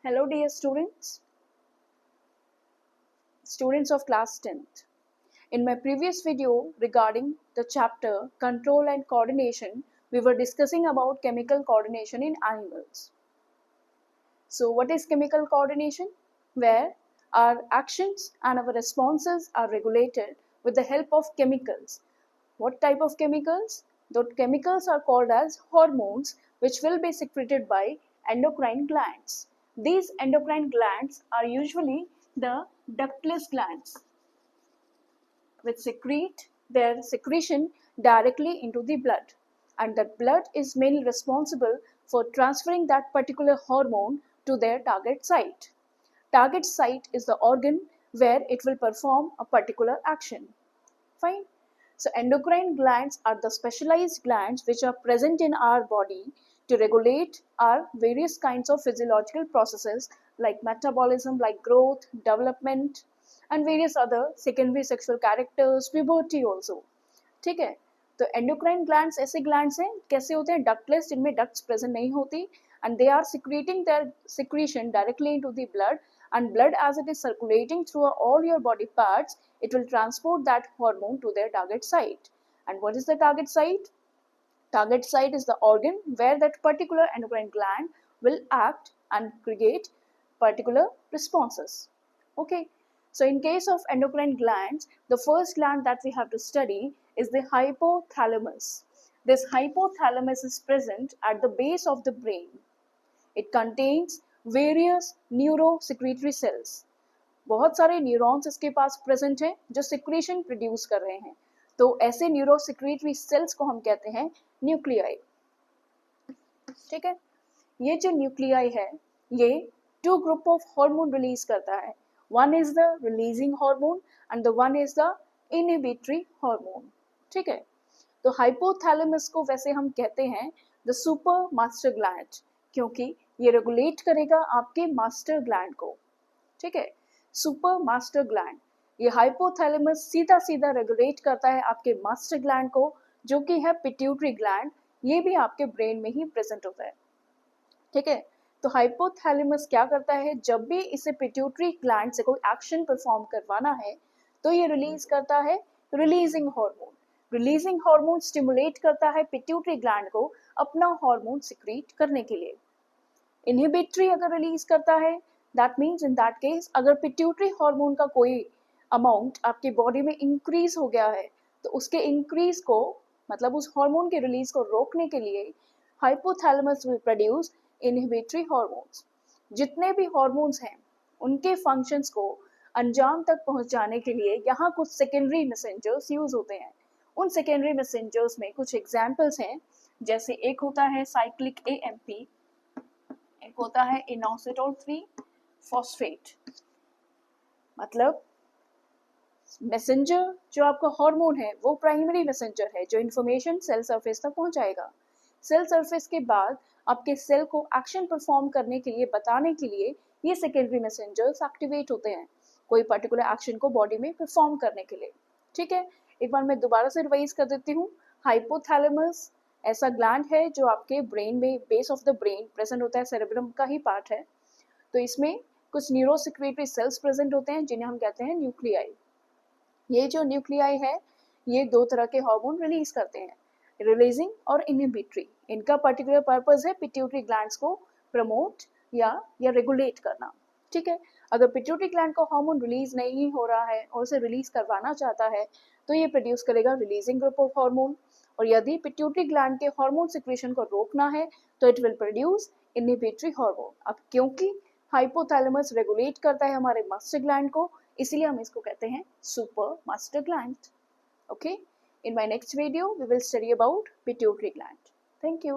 Hello dear students of class 10th. In my previous video regarding the chapter Control and Coordination, we were discussing about chemical coordination in animals. So what is chemical coordination? Where our actions and our responses are regulated with the help of chemicals. What type of chemicals? Those chemicals are called as hormones, which will be secreted by endocrine glands. These endocrine glands are usually the ductless glands, which secrete their secretion directly into the blood. And that blood is mainly responsible for transferring that particular hormone to their target site. Target site is the organ where it will perform a particular action. Fine. So endocrine glands are the specialized glands which are present in our body to regulate our various kinds of physiological processes like metabolism, like growth, development, and various other secondary sexual characters, puberty also. ठीक है, तो endocrine glands ऐसे glands हैं, कैसे होते हैं, ductless, जिनमें ducts present नहीं होती, and they are secreting their secretion directly into the blood, and blood as it is circulating through all your body parts, it will transport that hormone to their target site. And what is the target site? Target site is the organ where that particular endocrine gland will act and create particular responses. Okay, so in case of endocrine glands, the first gland that we have to study is the hypothalamus. This hypothalamus is present at the base of the brain. It contains various neurosecretory cells. बहुत सारे neurons इसके पास present हैं जो secretion produce कर रहे हैं. तो ऐसे न्यूरोसिक्रेटरी सेल्स को हम कहते हैं न्यूक्लियाई. ठीक है, ये जो न्यूक्लियाई है ये two group of hormone release करता है. One is the releasing hormone and the one is the inhibitory hormone. ठीक है, तो हाइपोथैलेमस को वैसे हम कहते हैं द सुपर मास्टर ग्लैंड, क्योंकि ये रेगुलेट करेगा आपके मास्टर ग्लैंड को. ठीक है, सुपर मास्टर ग्लैंड, ये हाइपोथैलेमस सीधा सीधा रेगुलेट करता है आपके मास्टर ग्लैंड को, जो कि है पिट्यूटरी ग्लैंड. ये भी आपके ब्रेन में ही प्रेजेंट होता है. ठीक है, तो हाइपोथैलेमस क्या करता है, जब भी इसे पिट्यूटरी ग्लैंड से कोई एक्शन परफॉर्म करवाना है तो ये रिलीज करता है releasing hormone. Releasing hormone stimulate करता है पिट्यूटरी ग्लैंड को अपना हार्मोन सिक्रीट करने के लिए. इनहिबिटरी अगर रिलीज करता है, that means in that case अगर पिट्यूटरी हार्मोन का कोई अमाउंट आपकी बॉडी में इंक्रीज हो गया है तो उसके इंक्रीज को, मतलब उस हार्मोन के रिलीज को रोकने के लिए hypothalamus will produce inhibitory hormones. जितने भी हार्मोन्स हैं उनके फंक्शंस को अंजाम तक पहुंचाने के लिए यहाँ कुछ सेकेंडरी मैसेंजर्स यूज होते हैं. उन सेकेंडरी मैसेंजर्स में कुछ एग्जाम्पल्स हैं, जैसे एक होता है साइक्लिक AMP, एक होता है इनोसिटोल 3 फॉस्फेट. मतलब मैसेंजर जो आपका हार्मोन है वो प्राइमरी मैसेंजर है जो इंफॉर्मेशन सेल सरफेस तक पहुंचाएगा. सेल सरफेस के बाद आपके सेल को एक्शन परफॉर्म करने के लिए बताने के लिए ये सेकेंडरी मैसेंजर्स एक्टिवेट होते हैं कोई पर्टिकुलर एक्शन को बॉडी में परफॉर्म करने के लिए. ठीक है, एक बार मैं दोबारा से रिवाइज कर देती हूँ. हाइपोथैलेमस ऐसा ग्लैंड है जो आपके ब्रेन में, base of the brain present होता है, सेरेब्रम का ही पार्ट है. तो इसमें कुछ न्यूरोसिक्रेटरी सेल्स प्रेजेंट होते हैं जिन्हें हम कहते हैं न्यूक्लियाई. ये जो न्यूक्लियाई है ये दो तरह के हार्मोन रिलीज करते हैं, रिलीजिंग और इनहिबिटरी. इनका पर्टिकुलर पर्पस है पिट्यूटरी ग्लैंड्स को प्रमोट या रेगुलेट करना. ठीक है, अगर पिट्यूटरी ग्लैंड को हार्मोन रिलीज नहीं हो रहा है और उसे रिलीज करवाना चाहता है तो ये प्रोड्यूस करेगा रिलीजिंग ग्रुप ऑफ हार्मोन, और यदि पिट्यूटरी ग्लैंड के हार्मोन सिक्रेशन को रोकना है तो it will produce inhibitory hormone. अब क्योंकि हाइपोथैलेमस रेगुलेट करता है हमारे मास्टर ग्लैंड को, इसीलिए हम इसको कहते हैं super master gland. Okay, in my next video we will study about pituitary gland. Thank you.